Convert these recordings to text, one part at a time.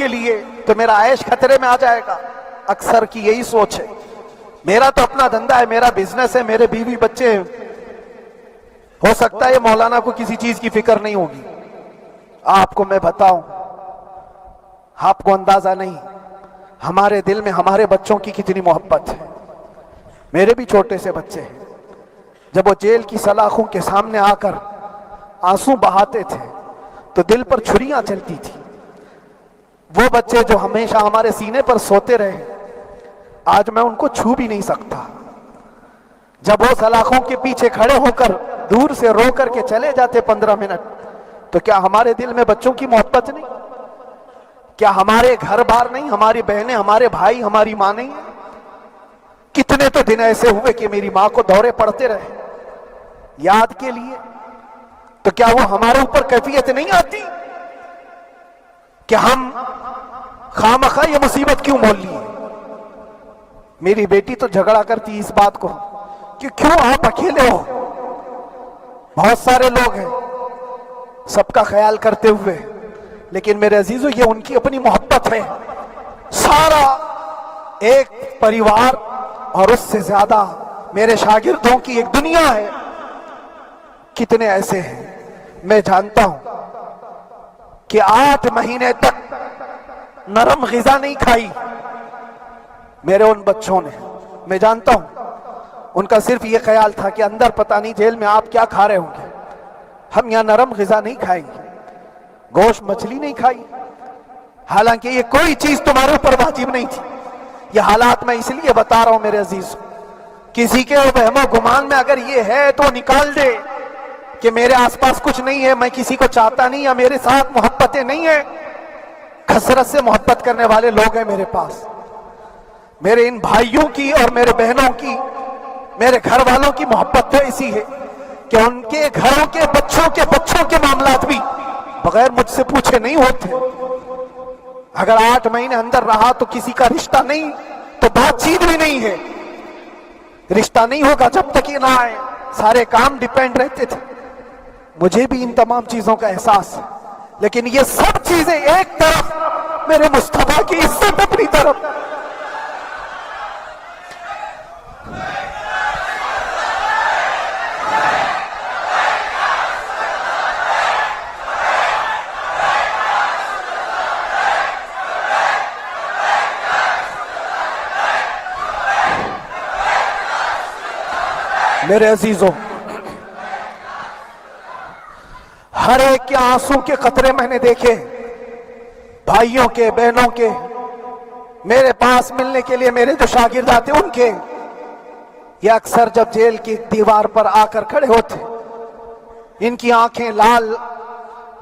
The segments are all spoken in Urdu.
کے لیے تو میرا عیش خطرے میں آ جائے گا. اکثر کی یہی سوچ ہے. میرا تو اپنا دھندا ہے, میرا بزنس ہے, میرے بیوی بچے ہیں. ہو سکتا ہے مولانا کو کسی چیز کی فکر نہیں ہوگی. آپ کو میں بتاؤں, آپ کو اندازہ نہیں ہمارے دل میں ہمارے بچوں کی کتنی محبت ہے. میرے بھی چھوٹے سے بچے ہیں. جب وہ جیل کی سلاخوں کے سامنے آ کر آنسو بہاتے تھے تو دل پر چھریاں چلتی تھی. وہ بچے جو ہمیشہ ہمارے سینے پر سوتے رہے, آج میں ان کو چھو بھی نہیں سکتا. جب وہ سلاخوں کے پیچھے کھڑے ہو کر دور سے رو کر کے چلے جاتے 15 منٹ, تو کیا ہمارے دل میں بچوں کی محبت نہیں؟ کیا ہمارے گھر بار نہیں, ہماری بہنیں, ہمارے بھائی, ہماری ماں نہیں ہیں؟ کتنے تو دن ایسے ہوئے کہ میری ماں کو دورے پڑتے رہے یاد کے لیے. تو کیا وہ ہمارے اوپر کیفیت نہیں آتی کہ ہم خامخواہ یہ مصیبت کیوں مول لی؟ میری بیٹی تو جھگڑا کرتی اس بات کو کہ کیوں آپ اکیلے ہو, بہت سارے لوگ ہیں سب کا خیال کرتے ہوئے. لیکن میرے عزیزو, یہ ان کی اپنی محبت ہے. سارا ایک پریوار اور اس سے زیادہ میرے شاگردوں کی ایک دنیا ہے. کتنے ایسے ہیں میں جانتا ہوں کہ 8 مہینے تک نرم غذا نہیں کھائی میرے ان بچوں نے. میں جانتا ہوں ان کا صرف یہ خیال تھا کہ اندر پتہ نہیں جیل میں آپ کیا کھا رہے ہوں گے, ہم یہاں نرم غذا نہیں کھائیں گے, گوشت مچھلی نہیں کھائی. حالانکہ یہ کوئی چیز تمہارے اوپر واجب نہیں تھی. یہ حالات میں اس لیے بتا رہا ہوں میرے عزیز, کسی کے وہم و گمان میں اگر یہ ہے تو نکال دے کہ میرے آس پاس کچھ نہیں ہے, میں کسی کو چاہتا نہیں, یا میرے ساتھ محبتیں نہیں ہیں. کثرت سے محبت کرنے والے لوگ ہیں میرے پاس. میرے ان بھائیوں کی اور میرے بہنوں کی, میرے گھر والوں کی محبت تو ایسی ہے کہ ان کے گھروں کے بچوں کے معاملات بھی بغیر مجھ سے پوچھے نہیں ہوتے. اگر 8 مہینے اندر رہا تو کسی کا رشتہ نہیں تو بات چیت بھی نہیں ہے. رشتہ نہیں ہوگا جب تک یہ نہ آئے. سارے کام ڈیپینڈ رہتے تھے. مجھے بھی ان تمام چیزوں کا احساس ہے, لیکن یہ سب چیزیں ایک طرف, میرے مصطفیٰ کی عزت اپنی طرف. میرے عزیزوں, ہر ایک کے آنسوں کے قطرے میں نے دیکھے, بھائیوں کے, بہنوں کے. میرے پاس ملنے کے لیے میرے جو شاگرد آتے ان کے, یہ اکثر جب جیل کی دیوار پر آ کر کھڑے ہوتے, ان کی آنکھیں لال,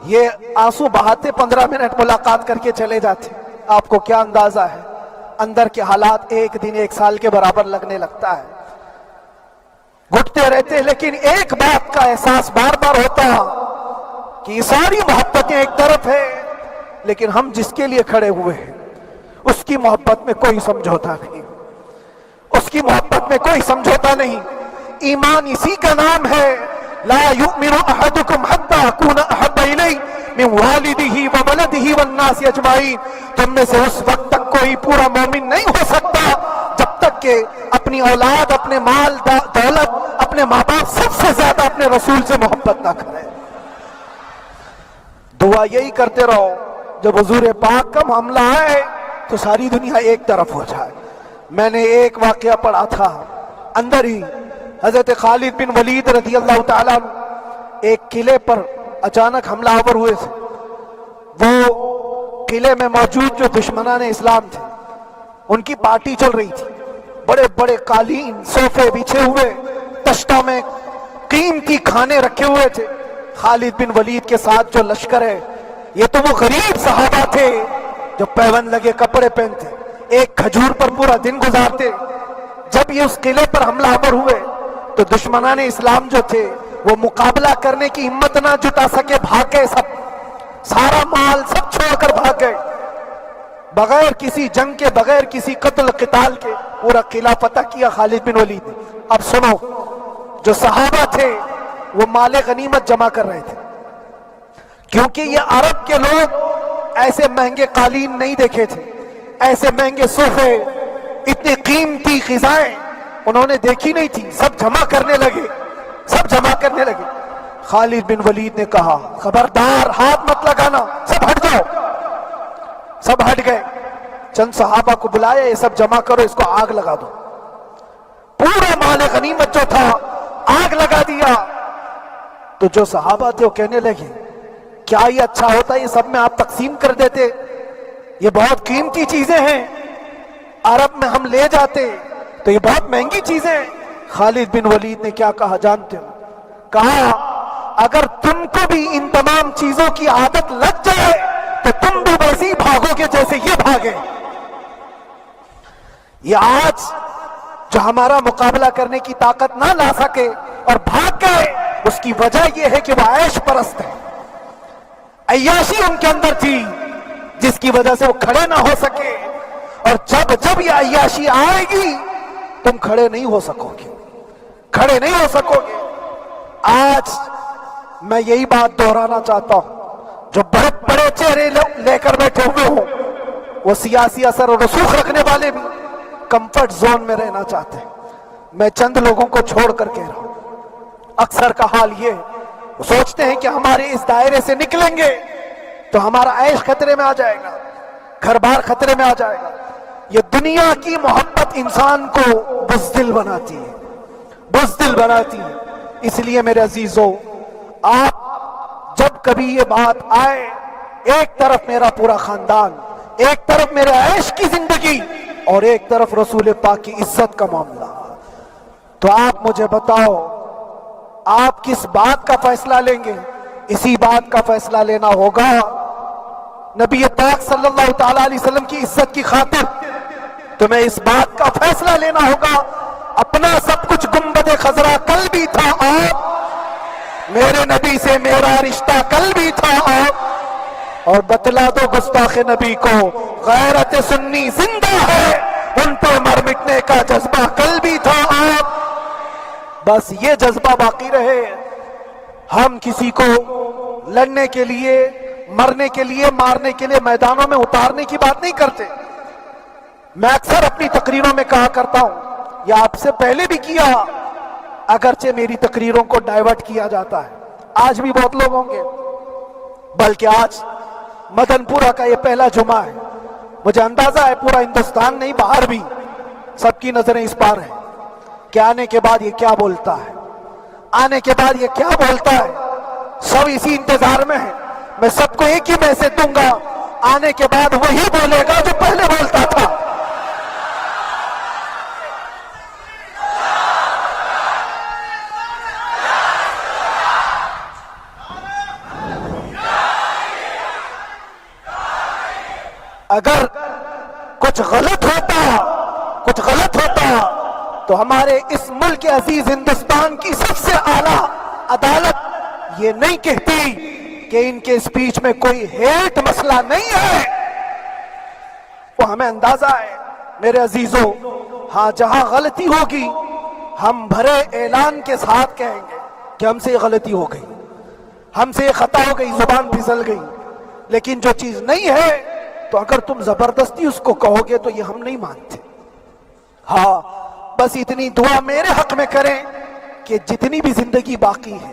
یہ آنسو بہاتے 15 منٹ ملاقات کر کے چلے جاتے. آپ کو کیا اندازہ ہے اندر کے حالات ایک دن 1 سال کے برابر لگنے لگتا ہے. گھٹتے رہتے, لیکن ایک بات کا احساس بار بار ہوتا کہ یہ ساری محبتیں ایک طرف ہے, لیکن ہم جس کے لیے کھڑے ہوئے ہیں اس کی محبت میں کوئی سمجھوتا نہیں, اس کی محبت میں کوئی سمجھوتا نہیں. ایمان اسی کا نام ہے, لا یؤمن احدکم حتی اکون احب الیہ من والدہ وولدہ والناس اجمعین. تم میں سے اس وقت تک کوئی پورا مومن نہیں ہو سکتا جب تک کہ اپنی اولاد, اپنے مال دولت, اپنے ماں باپ, سب سے زیادہ اپنے رسول سے محبت نہ کرے. دعا یہی کرتے رہو جب حضور پاک کا معاملہ آئے تو ساری دنیا ایک طرف ہو جائے. میں نے ایک واقعہ پڑھا تھا اندر ہی, حضرت خالد بن ولید رضی اللہ تعالیٰ ایک قلعے پر اچانک حملہ آور ہوئے تھے. وہ قلعے میں موجود جو دشمنان اسلام تھے ان کی پارٹی چل رہی تھی. بڑے بڑے قالین, صوفے بچھے ہوئے, تشتوں میں قیمتی کھانے رکھے ہوئے تھے. خالد بن ولید کے ساتھ جو لشکر ہے, یہ تو وہ غریب صحابہ تھے جو پیون لگے کپڑے پہنتے, ایک کھجور پر پورا دن گزارتے. جب یہ اس قلعے پر حملہ آور ہوئے تو دشمنان اسلام جو تھے وہ مقابلہ کرنے کی ہمت نہ جٹا سکے, بھاگ گئے. سب سارا مال سب چھوڑ کر بھاگ گئے, بغیر کسی جنگ کے, بغیر کسی قتل قتال کے پورا قلعہ فتح کیا خالد بن ولید نے. اب سنو, جو صحابہ تھے وہ مال غنیمت جمع کر رہے تھے, کیونکہ یہ عرب کے لوگ ایسے مہنگے قالین نہیں دیکھے تھے، ایسے مہنگے صوفے، اتنی قیمتی غذائیں انہوں نے دیکھی نہیں تھی. سب جمع کرنے لگے، سب جمع کرنے لگے. خالد بن ولید نے کہا خبردار ہاتھ مت لگانا، سب ہٹ جاؤ. سب ہٹ گئے. چند صحابہ کو بلایا، یہ سب جمع کرو، اس کو آگ لگا دو. پورا مال غنیمت جو تھا آگ لگا دیا. تو جو صحابہ تھے وہ کہنے لگے کیا یہ اچھا ہوتا، یہ سب میں آپ تقسیم کر دیتے، یہ بہت قیمتی چیزیں ہیں، عرب میں ہم لے جاتے تو یہ بہت مہنگی چیزیں ہیں. خالد بن ولید نے کیا کہا جانتے ہو؟ کہا اگر تم کو بھی ان تمام چیزوں کی عادت لگ جائے تو تم بھی ویسے ہی بھاگو گے جیسے یہ بھاگے. یہ آج جو ہمارا مقابلہ کرنے کی طاقت نہ لا سکے اور بھاگ گئے، اس کی وجہ یہ ہے کہ وہ عیش پرست ہے. عیاشی ان کے اندر تھی جس کی وجہ سے وہ کھڑے نہ ہو سکے. اور جب جب یہ عیاشی آئے گی تم کھڑے نہیں ہو سکو گے، کھڑے نہیں ہو سکو گے. آج میں یہی بات دہرانا چاہتا ہوں، جو بڑے بڑے چہرے لے کر بیٹھے ہوئے ہوں، وہ سیاسی اثر اور رسوخ رکھنے والے بھی کمفرٹ زون میں رہنا چاہتے ہیں. میں چند لوگوں کو چھوڑ کر کہہ رہا ہوں، اکثر کا حال یہ وہ سوچتے ہیں کہ ہمارے اس دائرے سے نکلیں گے تو ہمارا عیش خطرے میں آ جائے گا، گھر بار خطرے میں آ جائے گا. یہ دنیا کی محبت انسان کو بزدل بناتی ہے، بزدل بناتی ہے. اس لیے میرے عزیزو، آپ جب کبھی یہ بات آئے، ایک طرف میرا پورا خاندان، ایک طرف میرے عیش کی زندگی اور ایک طرف رسول پاک کی عزت کا معاملہ، تو آپ مجھے بتاؤ آپ کس بات کا فیصلہ لیں گے؟ اسی بات کا فیصلہ لینا ہوگا نبی پاک صلی اللہ تعالی علیہ وسلم کی عزت کی خاطر. تمہیں اس بات کا فیصلہ لینا ہوگا. اپنا سب کچھ گنبد خضرا کل بھی تھا آپ، میرے نبی سے میرا رشتہ کل بھی تھا آپ، اور بتلا دو گستاخ نبی کو غیرت سنی زندہ ہے، ان پہ مر مٹنے کا جذبہ کل بھی تھا آپ. بس یہ جذبہ باقی رہے. ہم کسی کو لڑنے کے لیے، مرنے کے لیے، مارنے کے لیے میدانوں میں اتارنے کی بات نہیں کرتے. میں اکثر اپنی تقریروں میں کہا کرتا ہوں، یا آپ سے پہلے بھی کیا، اگرچہ میری تقریروں کو ڈائیورٹ کیا جاتا ہے، آج بھی بہت لوگ ہوں گے، بلکہ آج مدن پورہ کا یہ پہلا جمعہ ہے. مجھے اندازہ ہے پورا ہندوستان نہیں، باہر بھی سب کی نظریں اس پار ہیں کہ آنے کے بعد یہ کیا بولتا ہے، آنے کے بعد یہ کیا بولتا ہے. سب اسی انتظار میں ہیں. میں سب کو ایک ہی میسج دوں گا، آنے کے بعد وہی بولے گا جو پہلے بولتا تھا. اگر کچھ غلط ہوتا تو ہمارے اس ملک عزیز ہندوستان کی سب سے اعلیٰ عدالت یہ نہیں کہتی کہ ان کے سپیچ میں کوئی ہیٹ مسئلہ نہیں ہے. وہ ہمیں اندازہ ہے میرے عزیزوں. ہاں جہاں غلطی ہوگی ہم بھرے اعلان کے ساتھ کہیں گے کہ ہم سے یہ غلطی ہو گئی، ہم سے یہ خطا ہو گئی، زبان پھسل گئی. لیکن جو چیز نہیں ہے تو اگر تم زبردستی اس کو کہو گے تو یہ ہم نہیں مانتے. ہاں بس اتنی دعا میرے حق میں کریں کہ جتنی بھی زندگی باقی ہے،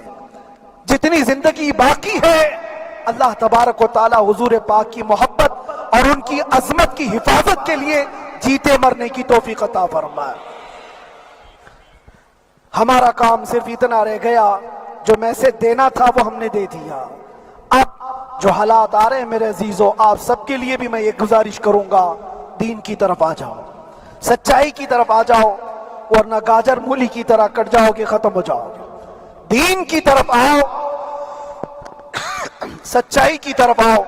جتنی زندگی باقی ہے، اللہ تبارک و تعالی حضور پاک کی محبت اور ان کی عظمت کی حفاظت کے لیے جیتے مرنے کی توفیق عطا فرمائے. ہمارا کام صرف اتنا رہ گیا، جو میسج دینا تھا وہ ہم نے دے دیا. اب جو حالات آ رہے ہیں میرے عزیزوں، آپ سب کے لیے بھی میں یہ گزارش کروں گا، دین کی طرف آ جاؤ، سچائی کی طرف آ جاؤ، ورنہ گاجر مولی کی طرح کٹ جاؤ گے، ختم ہو جاؤ گے. دین کی طرف آؤ، سچائی کی طرف آؤ.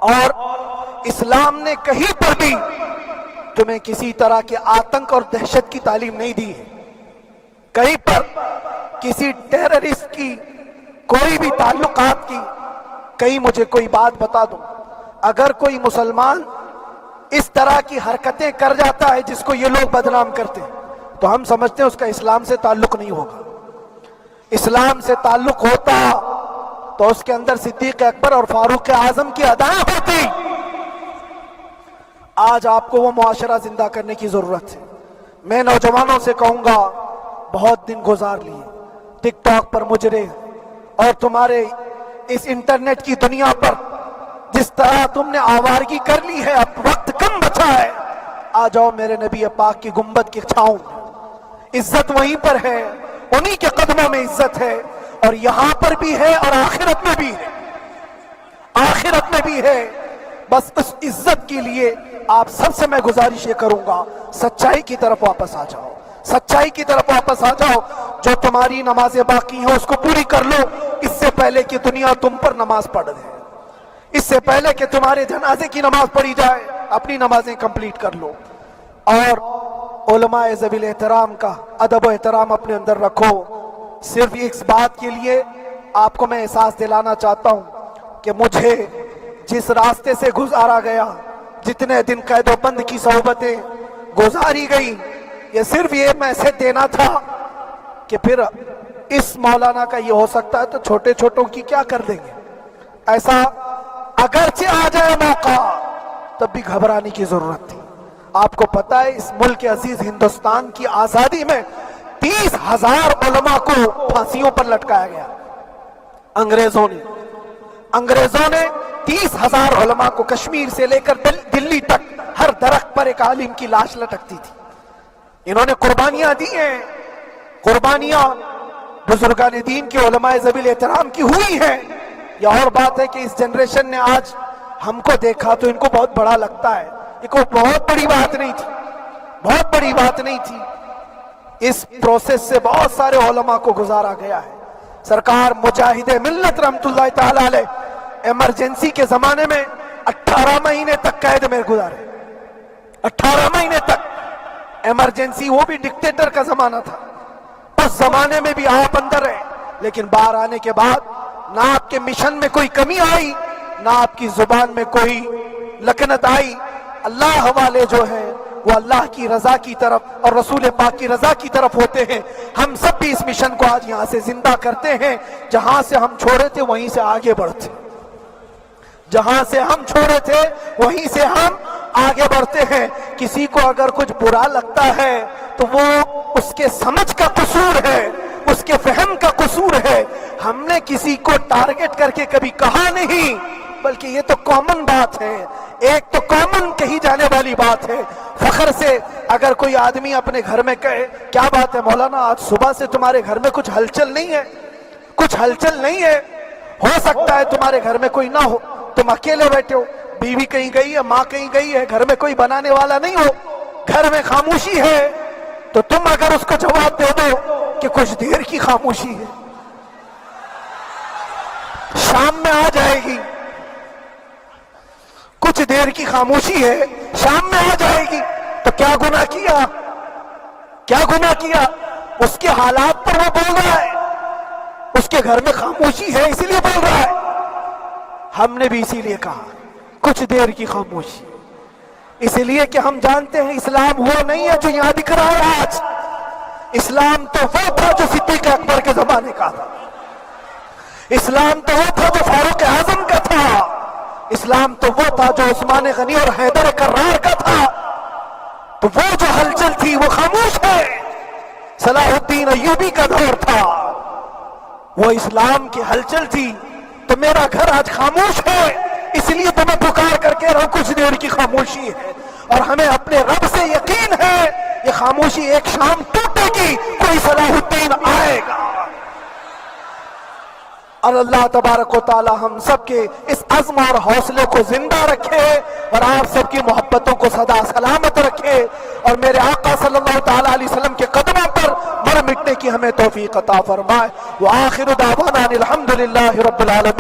اور اسلام نے کہیں پر بھی تمہیں کسی طرح کے آتنک اور دہشت کی تعلیم نہیں دی ہے. کہیں پر کسی ٹیررسٹ کی کوئی بھی تعلقات کی کہیں مجھے کوئی بات بتا دو. اگر کوئی مسلمان اس طرح کی حرکتیں کر جاتا ہے جس کو یہ لوگ بدنام کرتے ہیں تو ہم سمجھتے ہیں اس کا اسلام سے تعلق نہیں ہوگا. اسلام سے تعلق ہوتا تو اس کے اندر صدیق اکبر اور فاروق اعظم کی ادائیں ہوتی۔ آج آپ کو وہ معاشرہ زندہ کرنے کی ضرورت ہے۔ میں نوجوانوں سے کہوں گا، بہت دن گزار لیے ٹک ٹاک پر مجرے، اور تمہارے اس انٹرنیٹ کی دنیا پر جس طرح تم نے آوارگی کر لی ہے، اب وقت کم بچا ہے۔ آ جاؤ میرے نبی پاک کی گنبد کی چھاؤں، عزت وہیں پر ہے، انہی کے قدموں میں عزت ہے، اور یہاں پر بھی ہے اور آخرت میں بھی ہے، آخرت میں بھی ہے۔ بس اس عزت کے لیے آپ سب سے میں گزارش یہ کروں گا، سچائی کی طرف واپس آ جاؤ، سچائی کی طرف واپس آ جاؤ۔ جو تمہاری نمازیں باقی ہیں اس کو پوری کر لو، اس سے پہلے کہ دنیا تم پر نماز پڑھ دے، اس سے پہلے کہ تمہارے جنازے کی نماز پڑھی جائے، اپنی نمازیں کمپلیٹ کر لو۔ اور علماء ذوی الاحترام کا ادب و احترام اپنے اندر رکھو۔ صرف اس بات کے لیے آپ کو میں احساس دلانا چاہتا ہوں کہ مجھے جس راستے سے گزارا گیا، جتنے دن قید و بند کی صحبتیں گزاری گئی، یہ صرف یہ میسج دینا تھا کہ پھر اس مولانا کا یہ ہو سکتا ہے تو چھوٹے چھوٹوں کی کیا کر دیں گے۔ ایسا اگرچہ آ جائے موقع، تب بھی گھبرانے کی ضرورت تھی۔ آپ کو پتا ہے اس ملک عزیز ہندوستان کی آزادی میں 30,000 علماء کو پھانسیوں پر لٹکایا گیا۔ انگریزوں نے 30,000 علماء کو کشمیر سے لے کر دلی تک ہر درخت پر ایک عالم کی لاش لٹکتی تھی۔ انہوں نے قربانیاں دی ہیں، قربانیاں بزرگان دین کی علماء ذوی الاحترام کی ہوئی ہیں۔ یہ اور بات ہے کہ اس جنریشن نے آج ہم کو دیکھا تو ان کو بہت بڑا لگتا ہے، یہ کوئی بہت بڑی بات نہیں تھی، بہت بڑی بات نہیں تھی۔ اس پروسیس سے بہت سارے علماء کو گزارا گیا ہے۔ سرکار مجاہد ملت رحمت اللہ تعالی علیہ ایمرجنسی کے زمانے میں 18 مہینے تک قید میں گزارے، 18 مہینے تک ایمرجنسی، وہ بھی ڈکٹیٹر کا زمانہ تھا۔ اس زمانے میں بھی آپ اندر رہے، لیکن باہر آنے کے بعد نہ آپ کے مشن میں کوئی کمی آئی، نہ آپ کی زبان میں کوئی لکنت آئی۔ اللہ حوالے جو ہیں وہ اللہ کی رضا کی طرف اور رسول پاک کی رضا کی طرف ہوتے ہیں۔ ہم سب بھی اس مشن کو آج یہاں سے زندہ کرتے ہیں، جہاں سے ہم چھوڑے تھے وہیں سے آگے بڑھتے، جہاں سے ہم چھوڑے تھے وہیں سے ہم آگے بڑھتے ہیں۔ کسی کو اگر کچھ برا لگتا ہے تو وہ اس کے سمجھ کا قصور ہے، اس کے فہم کا قصور ہے۔ ہم نے کسی کو ٹارگٹ کر کے کبھی کہا نہیں، بلکہ یہ تو کامن بات ہے، ایک تو کامن کہی جانے والی بات ہے۔ فخر سے اگر کوئی آدمی اپنے گھر میں کہے، کیا بات ہے مولانا آج صبح سے تمہارے گھر میں کچھ ہلچل نہیں ہے، کچھ ہلچل نہیں ہے، ہو سکتا ہے تمہارے گھر میں کوئی نہ ہو، تم اکیلے بیٹھے ہو، بیوی کہیں گئی ہے، ماں کہیں گئی ہے، گھر میں کوئی بنانے والا نہیں ہو، گھر میں خاموشی ہے، تو تم اگر اس کو جواب دے دو کہ کچھ دیر کی خاموشی ہے، شام میں آ جائے گی، کچھ دیر کی خاموشی ہے، شام میں آ جائے گی، تو کیا گناہ کیا، کیا گناہ کیا؟ اس کے حالات پر وہ بول رہا ہے، اس کے گھر میں خاموشی ہے اسی لیے بول رہا ہے۔ ہم نے بھی اسی لیے کہا کچھ دیر کی خاموشی، اسی لیے کہ ہم جانتے ہیں اسلام وہ نہیں ہے جو یہاں دکھ رہا ہے آج، اسلام تو وہ تھا جو صدیق اکبر کے زمانے کا تھا، اسلام تو وہ تھا جو فاروق اعظم کا تھا، اسلام تو وہ تھا جو عثمان غنی اور حیدر کرار کا تھا۔ تو وہ جو ہلچل تھی وہ خاموش ہے، صلاح الدین ایوبی کا دور تھا، وہ اسلام کی ہلچل تھی۔ تو میرا گھر آج خاموش ہے، اس لیے تو میں پکار کر کے رہا کچھ دیر کی خاموشی ہے، اور ہمیں اپنے رب سے یقین ہے یہ خاموشی ایک شام ٹوٹے گی، کوئی صلاح الدین آئے گا۔ اور اللہ تبارک و تعالی ہم سب کے اس عزم اور حوصلے کو زندہ رکھے، اور آپ سب کی محبتوں کو سدا سلامت رکھے، اور میرے آقا صلی اللہ تعالی علیہ وسلم کے قدموں پر مر مٹنے کی ہمیں توفیق عطا فرمائے۔ وآخر دعوانا الحمدللہ رب العالمین۔